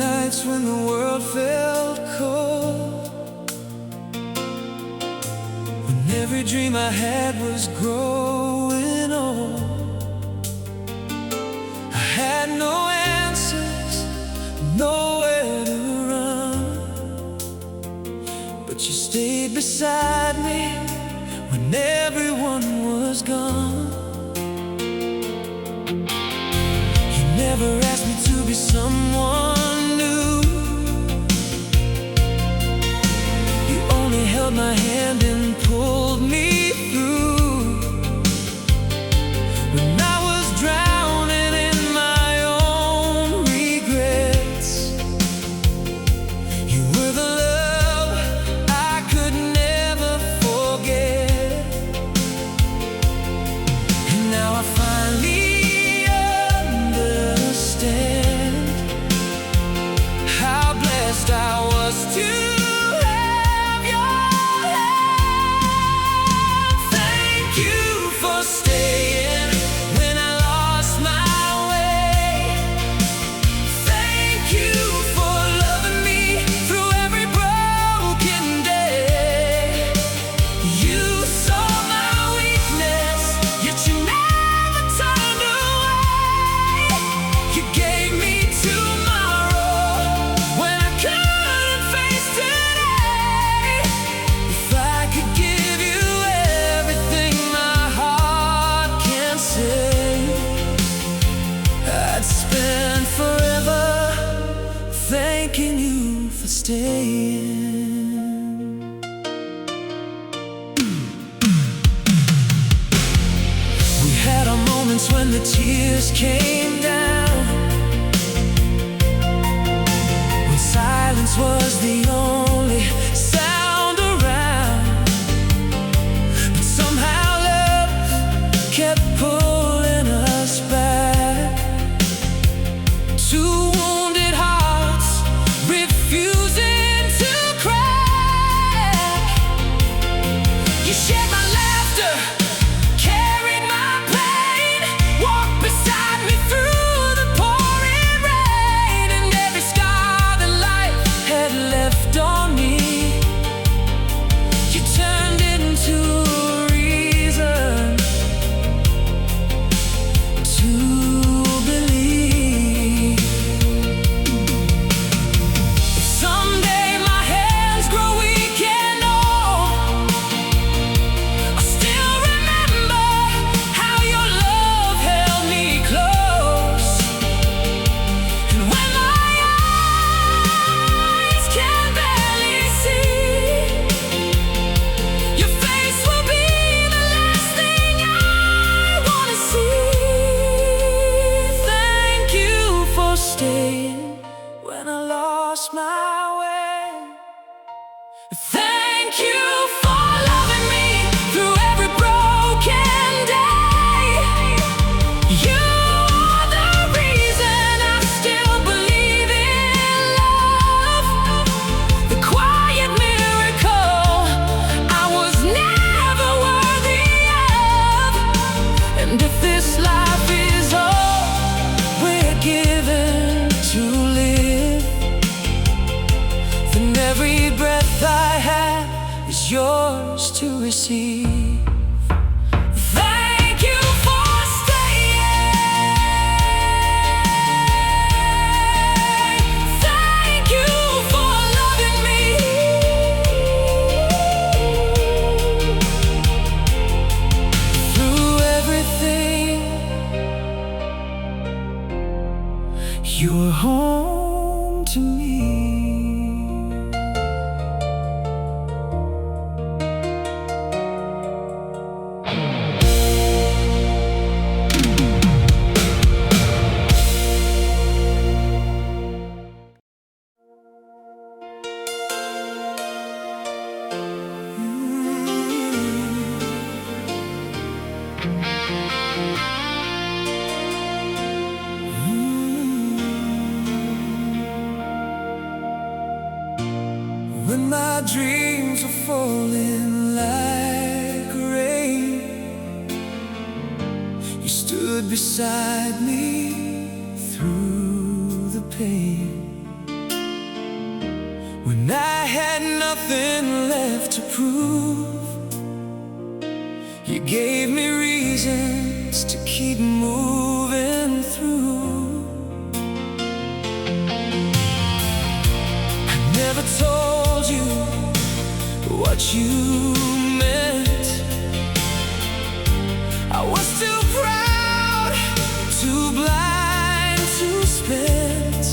nights when the world felt cold, when every dream I had was growing old. I had no answers, nowhere to run, but you stayed beside me when everyone was gone. You never asked me to be someone new. You only held my hand and pulled me through. When I was drowning in my own regrets, you were the love I could never forget. And now I finally understand how blessed I was to have your hand. Thank you for staying when I lost my way. Thank you for loving me through every broken day. You saw my weakness, yet you never turned away. You gave me tomorrow when I couldn't face today. If I could give you everything my heart can say, I'd spend forever thanking you for staying. We had our moments when the tears came down, when silence was the only sound around. But somehow love kept pulling us back. Two wounded hearts refusing to crack. You shared my laughter, carried my pain, walked beside me through the pouring rain. And every scar that life had left on me, you turned into a reason to believe. If someday my hands grow weak and old, I'll still remember how your love held me close. And when my eyes can barely see, your face will be the last thing I wanna see. Thank you for staying when I lost my way. Thank you for loving me through every broken day. You are the reason I still believe in love, the quiet miracle I was never worthy of. And if this life is all we're given to live, then every breath I have is yours to receive. Thank you for staying. Thank you for loving me through everything. You're home to me. When my dreams were falling like rain, you stood beside me through the pain. when I had nothing left to prove. You gave me reasons to keep moving through. I never told you what you meant. I was too proud, too blind, too spent.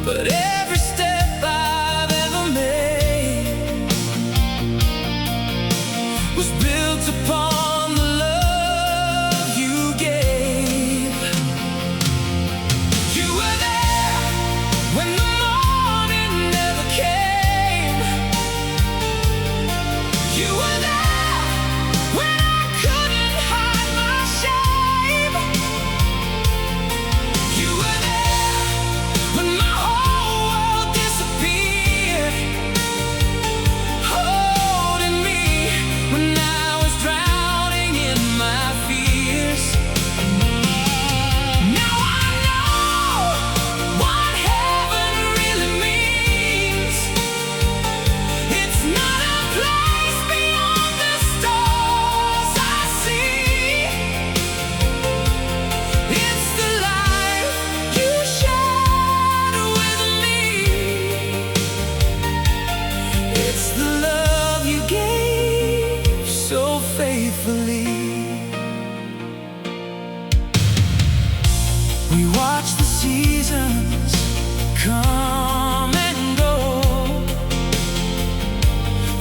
But every step I've ever made was built upon the love you gave. You were there when the morning never came. You were there when I couldn't hide my shame. You were there when my whole world disappeared, holding me when I was drowning in my fears. Now I know what heaven really means. It's not a place beyond the stars I see. It's the life you shared with me. It's the love you gave so faithfully. We watch the seasons come and go,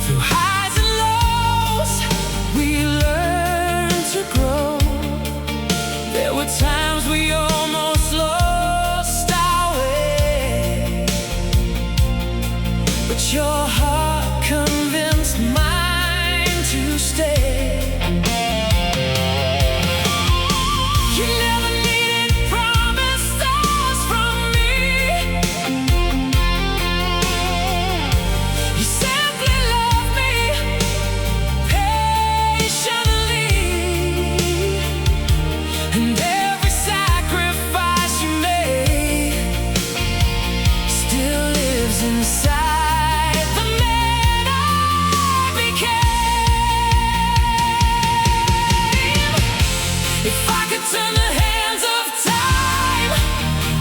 through highs and lows we learn to grow. There were times we almost lost our way, but your heart convinced mine to stay. You never needed promises from me. You simply loved me patiently, and every sacrifice you made still lives inside the man I became. If I could turn the hands of time,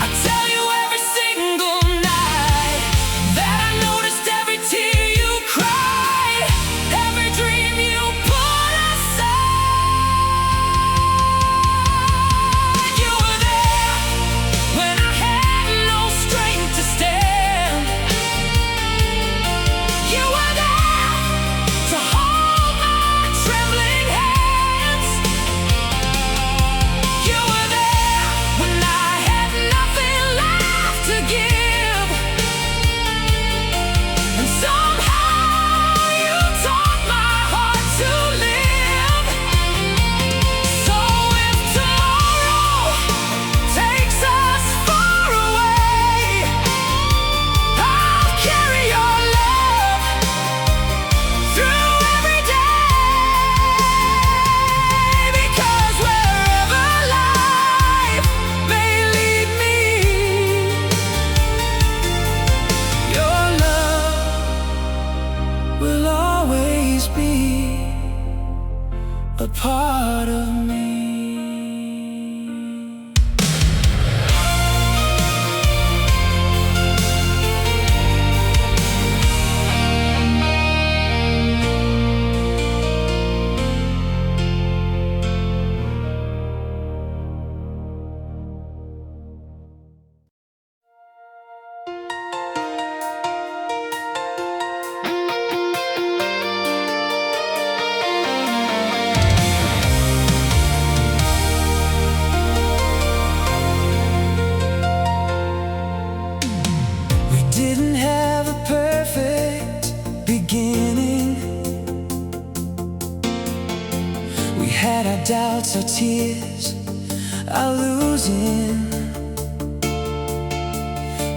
I'd tell you every single night that I noticed every tear you cried, every dream you put aside. You were there when I had no strength to stand. You were there to hold my trembling hands. You were there when I had nothing left to give, and somehow you taught my heart to live. So if tomorrow takes us far away, I'll carry your love through every day, because wherever life may lead me, your love will always be a part of me. We didn't have a perfect beginning. We had our doubts, our tears, our losing.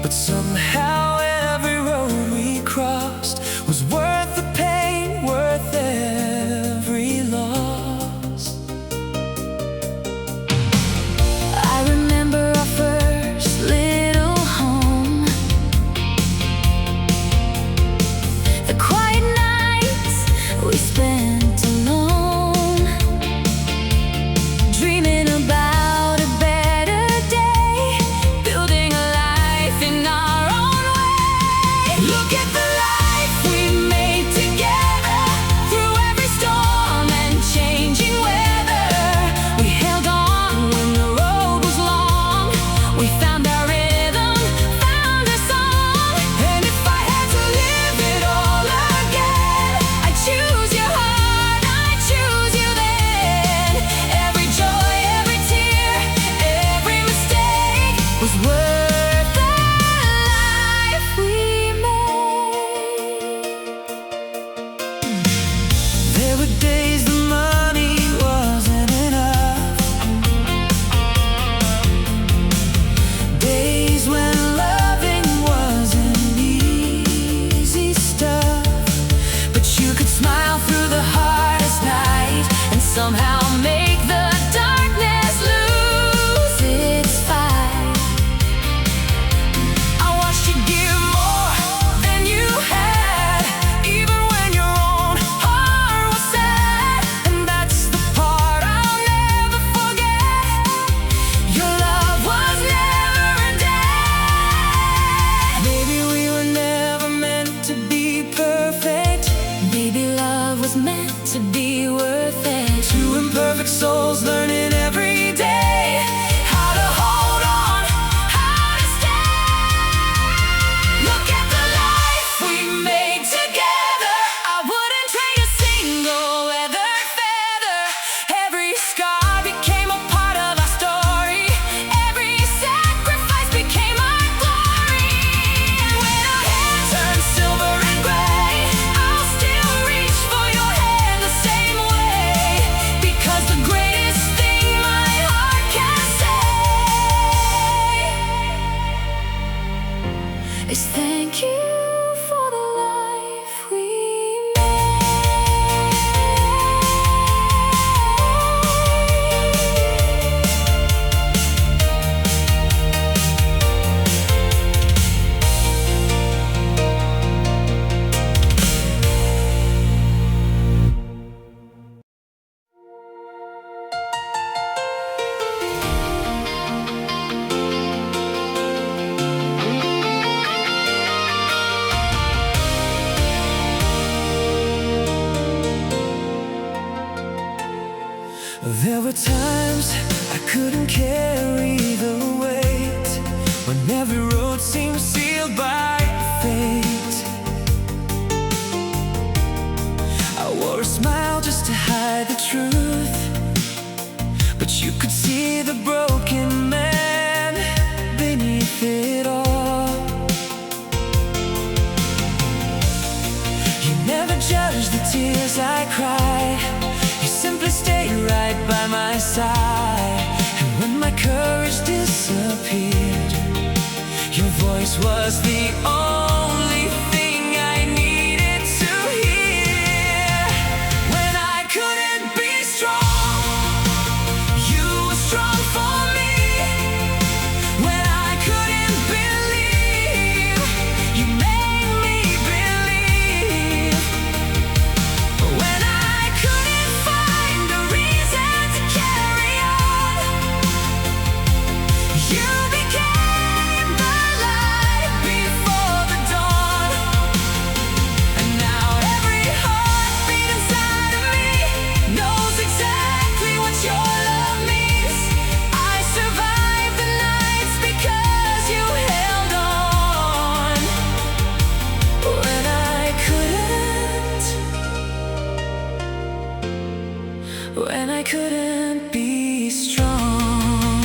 But somehow every road we crossed was worth the pain, worth every loss. I remember our first little home. is thank you for the life we There were times I couldn't carry the weight, when every road seemed sealed by fate. I wore a smile just to hide the truth, but you could see the broken man beneath it all. You never judged the tears I cried, you simply stayed right by my side. And when my courage disappeared, your voice was the only thing I needed to hear. When I couldn't be strong, you were strong for me. When I couldn't believe, you made me believe. When I couldn't find a reason to carry on, you became the light before the dawn. And now every heartbeat inside of me knows exactly what your love means. I survived the nights because you held on. When I couldn't be strong,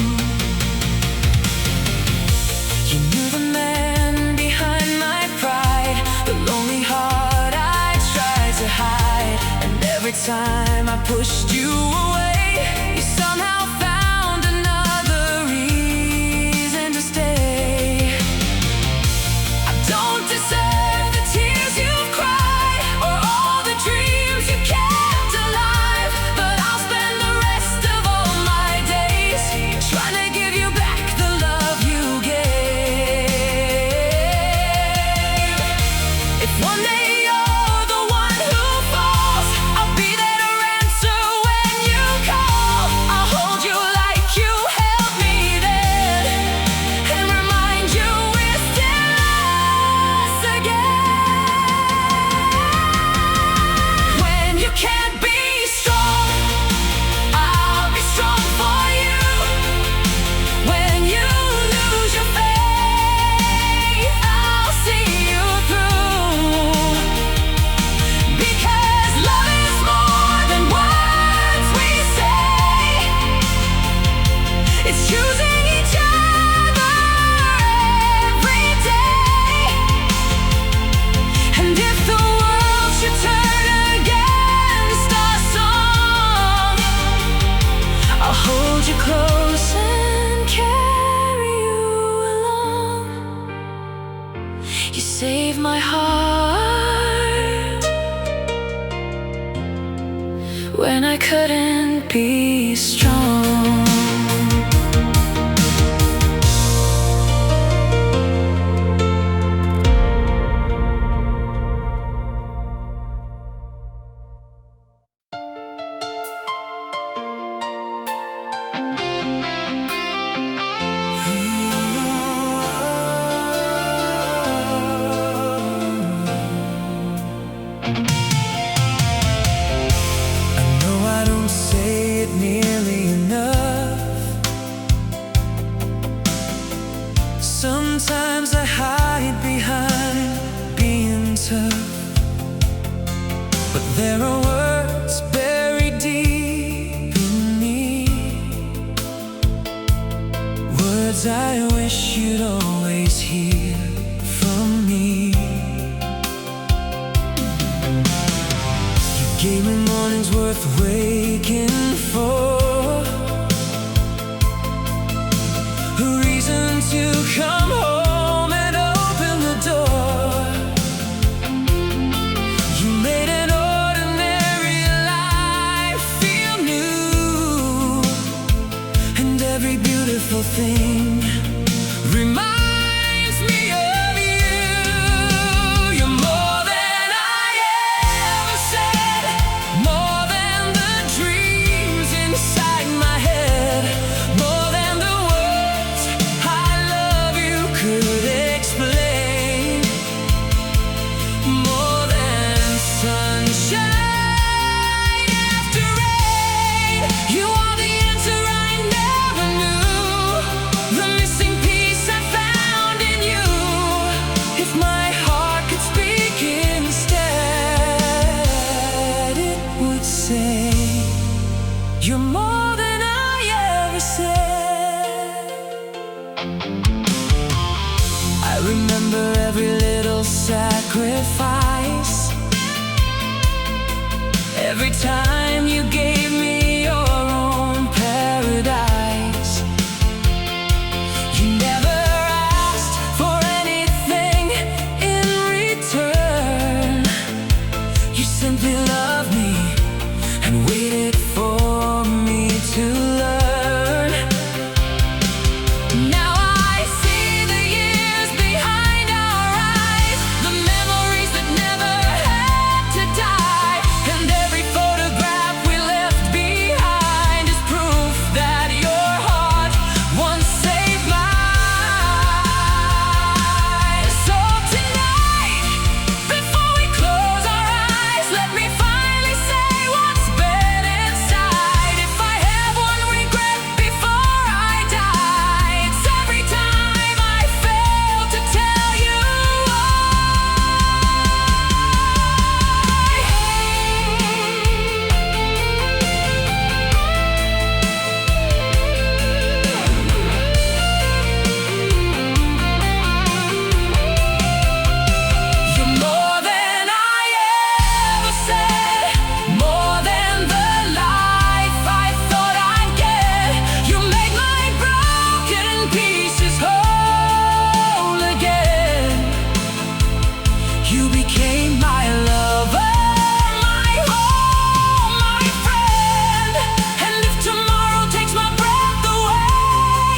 you knew the man behind my pride, the lonely heart I tried to hide. And every time I pushed you away, you somehow found another reason to stay. I don't deserve the tears you've cried, or all the dreams you kept alive, but I'll spend the rest of all my days trying to give you back the love you gave. If one day you're the one who falls, I'll be there to answer when you call. I'll hold you like you held me then, and remind you we're still us again. When you can't be strong, I'll be strong for you. When you lose your faith, I'll see you through. Because love is more than words we say, it's choosing each other every day. And if the world should turn against our song, I'll hold you close and carry you along. You saved my heart when I couldn't be strong. I know I don't say it nearly enough. Sometimes I hide behind being tough, but there are words buried deep in me, words I wish you'd always hear from me. You gave me mornings worth waking for, a reason to come home and open the remember every little sacrifice, every time you gave me your own paradise. You never asked for anything in return. You simply loved me and waited for me to learn. Now I see the years behind our eyes, the memories that never had to die, and every photograph we left behind is proof that your heart once saved mine. So tonight, before we close our eyes, let me finally say what's been inside. If I have one regret before I die, it's every time I fail to tell you you're more than I ever said, more than the life I thought I'd get. You make my broken pieces whole again. You became my lover, my home, my friend. And if tomorrow takes my breath away,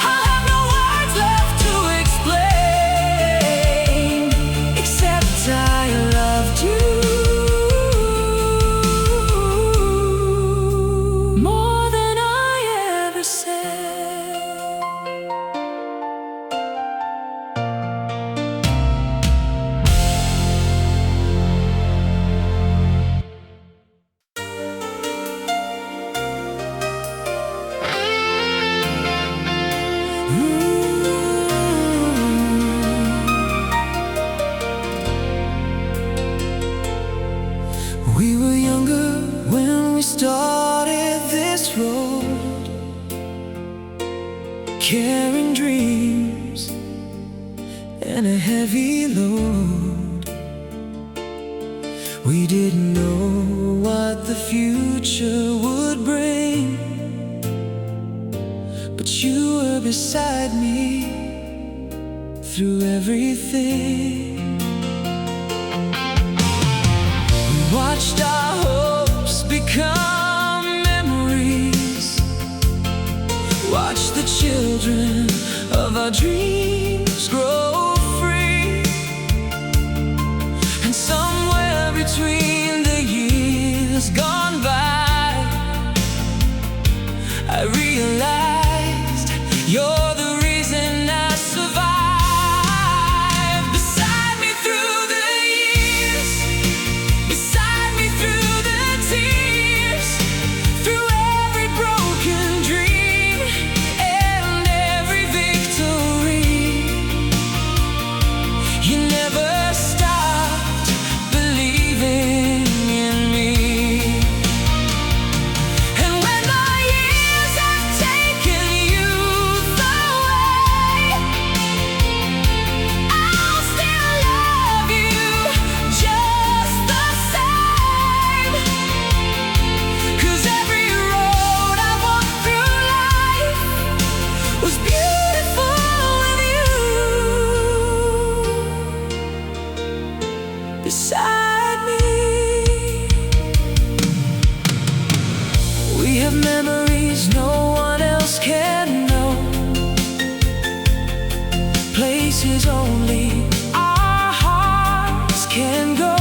I'll have no words left to explain, except I loved you more than I ever said. We were younger when we started this road, carrying dreams and a heavy load. We didn't know what the future would bring, but you were beside me through everything. Watched our hopes become memories, watched the children of our dreams grow free. And somewhere between the years gone by, I realized you're the reason I survived. Beside me through the years, beside me through the tears, through every broken dream and every victory. You never stopped believing in me. And when the years have taken youth away, I'll still love you just the same. 'Cause every road I walked through life was beautiful with you beside me. We have memories no one else can know, places only our hearts can go.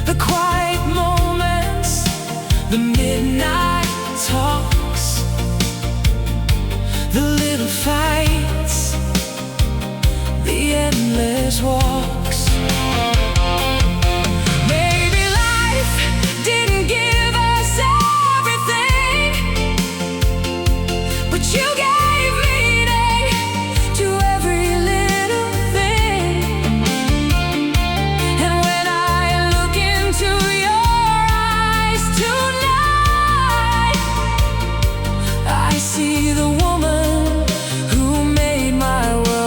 The quiet moments, the midnight talks, the little fights, the endless walks. Maybe life didn't give us everything, but you gave meaning to every little thing. And when I look into your eyes tonight, I see the woman who made my world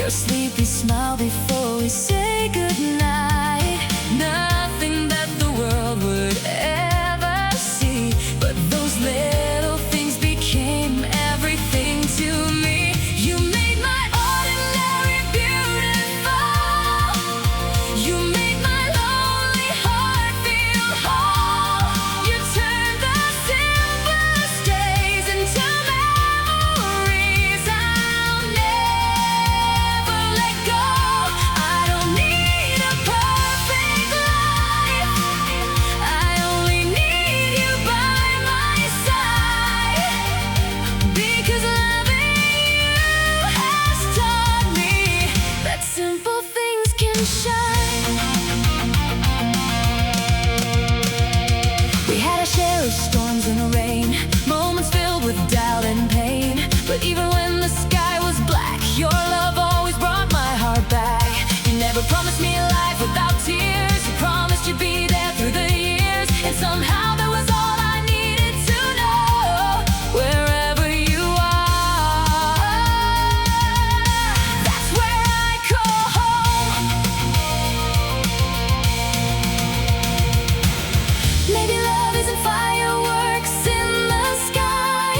your sleepy smile before we say goodnight. Nothing that the world would ever see, but those little things became everything to me. You made my ordinary beautiful. You made my lonely heart feel whole. You turned the simplest days into memories I'll never let go. I don't need a perfect life. I only need you by my side. Because loving you has taught me that simple things can shine. We had our share of storms and rain, moments filled with doubt and pain. But even when the sky was black, your love always brought my heart back. You never promised me a life without tears. You promised you'd be there through the years, and somehow that was all I needed to know. Wherever you are, that's where I call home. Maybe love isn't fireworks in the sky.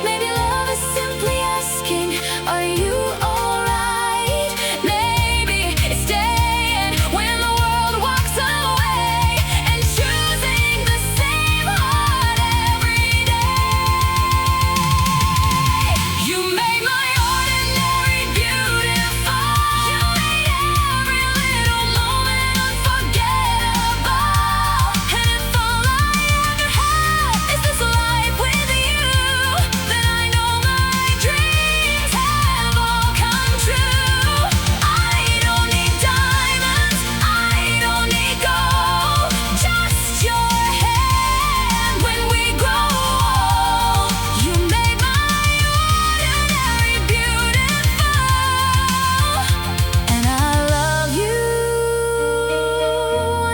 Maybe love is simply asking, are you alright? Maybe it's staying when the world walks away, and choosing the same heart every day. You made my ordinary beautiful. You made every little moment unforgettable. And if all I ever have is this life with you, then I know my dreams have all come true. I don't need diamonds, I don't need gold, just your hand when we grow old. You made my ordinary beautiful, and I love you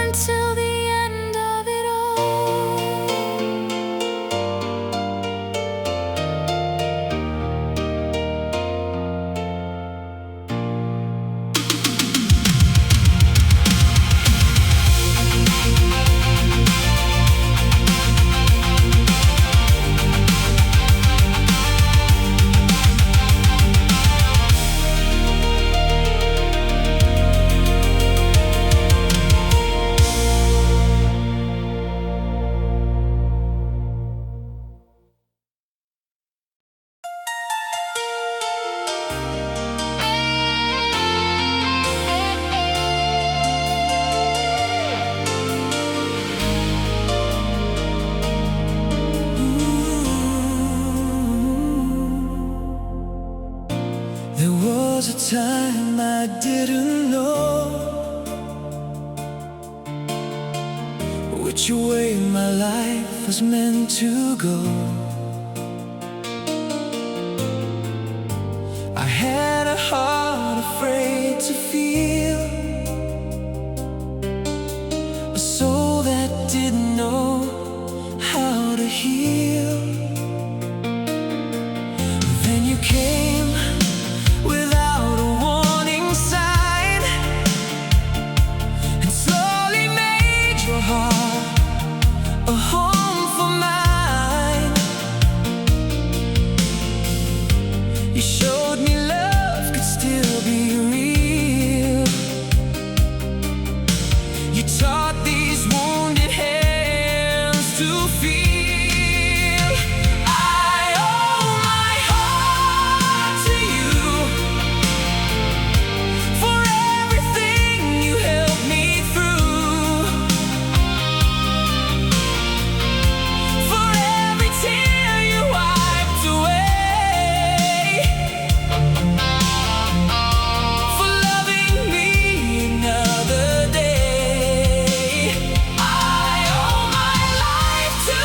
until the end of it all. There was a time I didn't know which way my life was meant to go. I had a heart afraid to feel, a soul that didn't know how to heal. Then you came without a warning sign, and slowly made your heart a home for mine. You showed me love could still be real. You taught these wounded hands to feel. I owe my heart to you for everything you helped me through, for every tear you wiped away, for loving me another day. I owe my life to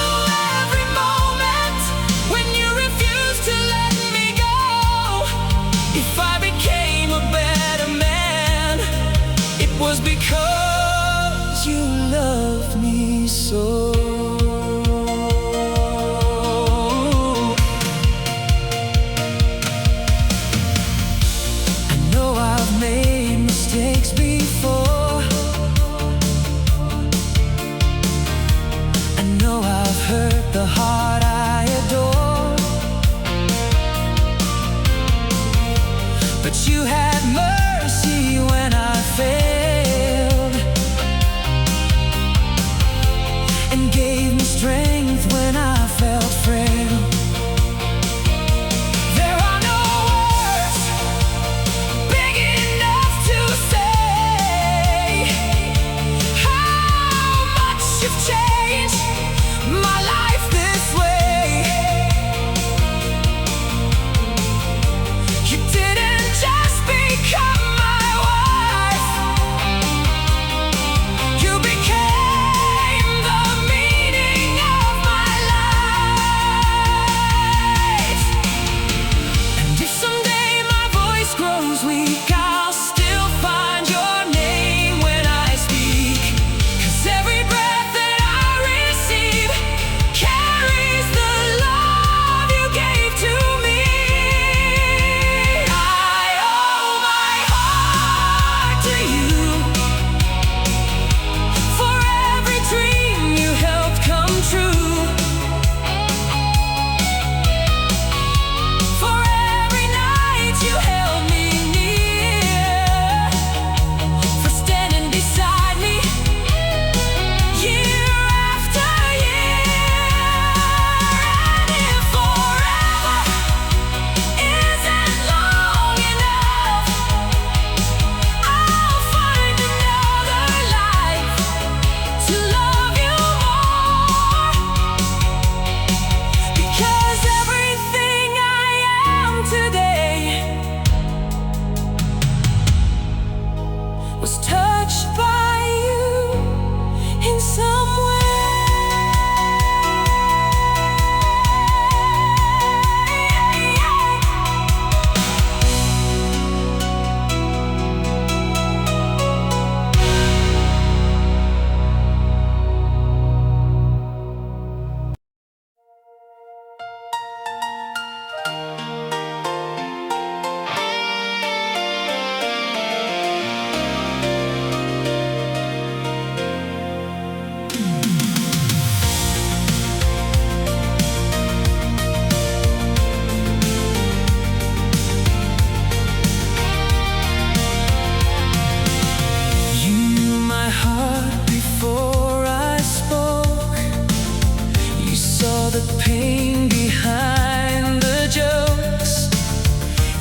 the pain behind the jokes.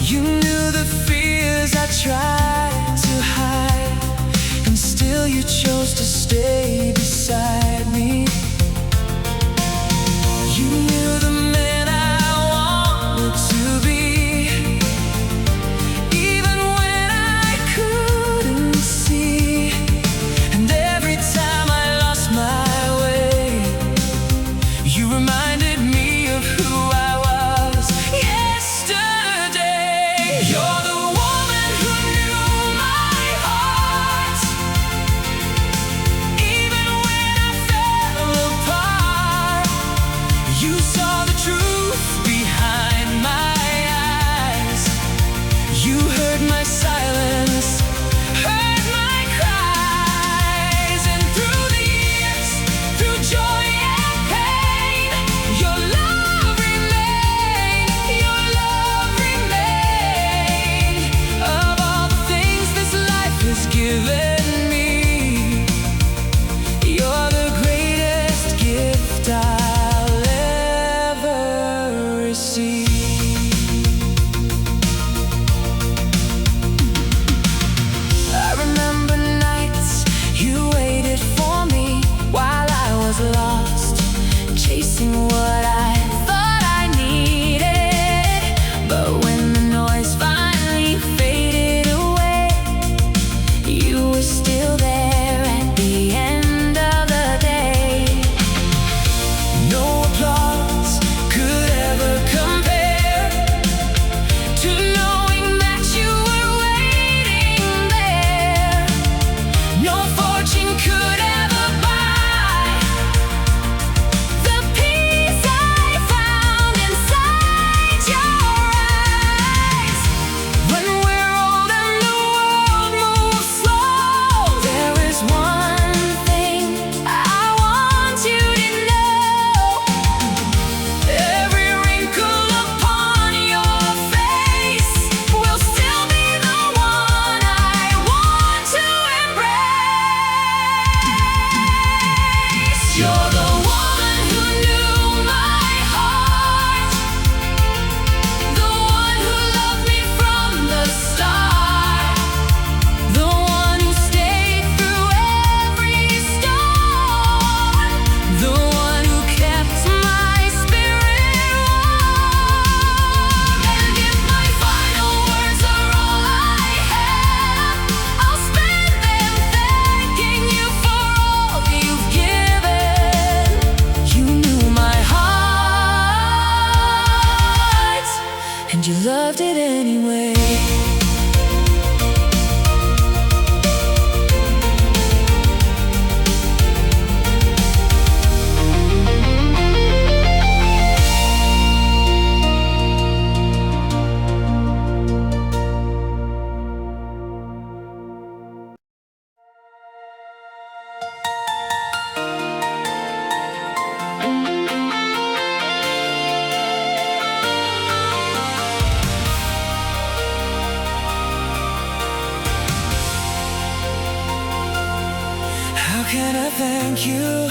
You knew the fears I tried to hide, and still you chose to stay beside me. You knew the man I wanted to be, even when I couldn't see. And every time I lost my way, you reminded me of who I was yesterday. You're the woman who knew my heart, even when I fell apart. You saw the truth behind my eyes. You heard my silence, heard my cries. And through the years, through joy and pain, your love remained, your love remained. Of all the things this life has given me, you're the greatest gift I'll ever receive. I remember nights you waited for me while I was lost, chasing what I thought I needed. But when the noise finally faded away, you were still there at the end of the day. No applause could ever compare to knowing that you were waiting there. No fortune could ever buy the peace I found inside your eyes. When we're old and the world moves slow, there is one thing I want you to know. Every wrinkle upon your face will still be the one I want to embrace. You're the woman who knew my heart, the one who loved me from the start, the one who stayed through every storm, the one who kept my spirit warm. And if my final words are all I have, I'll spend them thanking you for all you've given. You knew my heart, and you loved it anyway. How can I thank you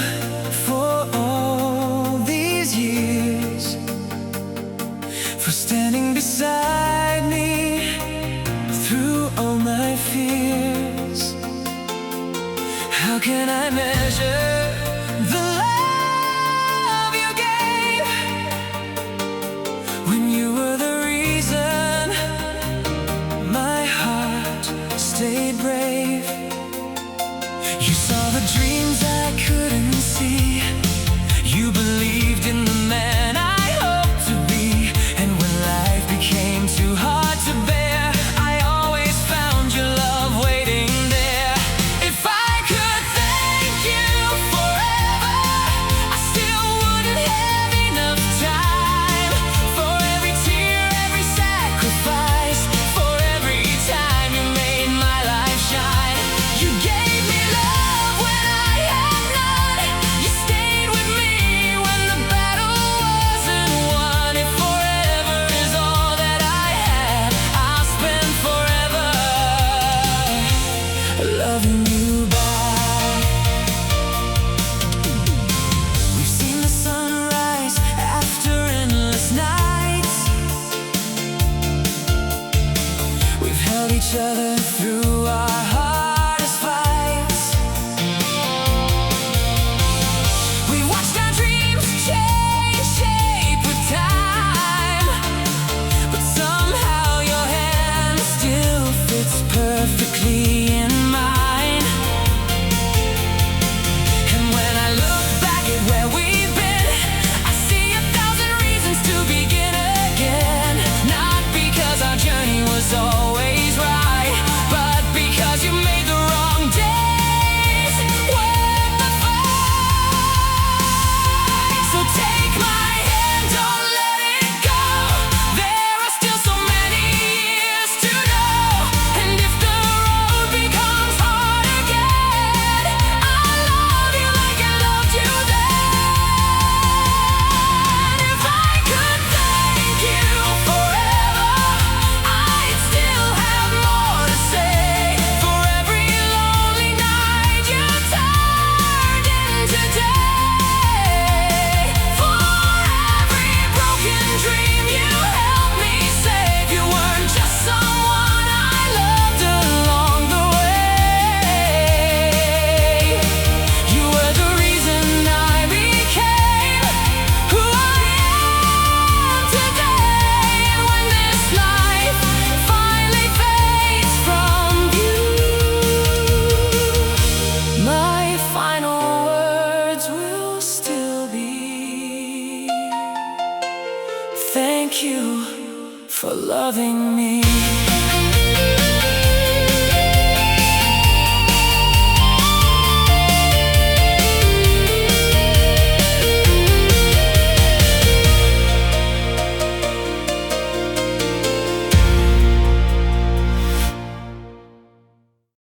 for all these years, for standing beside me through all my fears? How can I measure the love you gave when you were the reason my heart stayed brave? You saw the dreams I couldn't see. each other through our hardest fights. We watched our dreams change shape with time, but somehow your hand still fits perfectly in mine. And when I look back at where we've been, I see 1,000 reasons to begin again. Not because our journey was always right, but because you made the wrong days worth the fight. So take my hand, don't let it go. There are still so many years to go. And if the road becomes hard again, I'll love you like I loved you then. If I could thank you forever, I'd still have more to say. For every lonely night you turned into day, for every broken dream you helped me save. You weren't just someone I loved along the way. You were the reason I became who I am today. And when this life finally fades from view, my final words will still be thank you for loving me.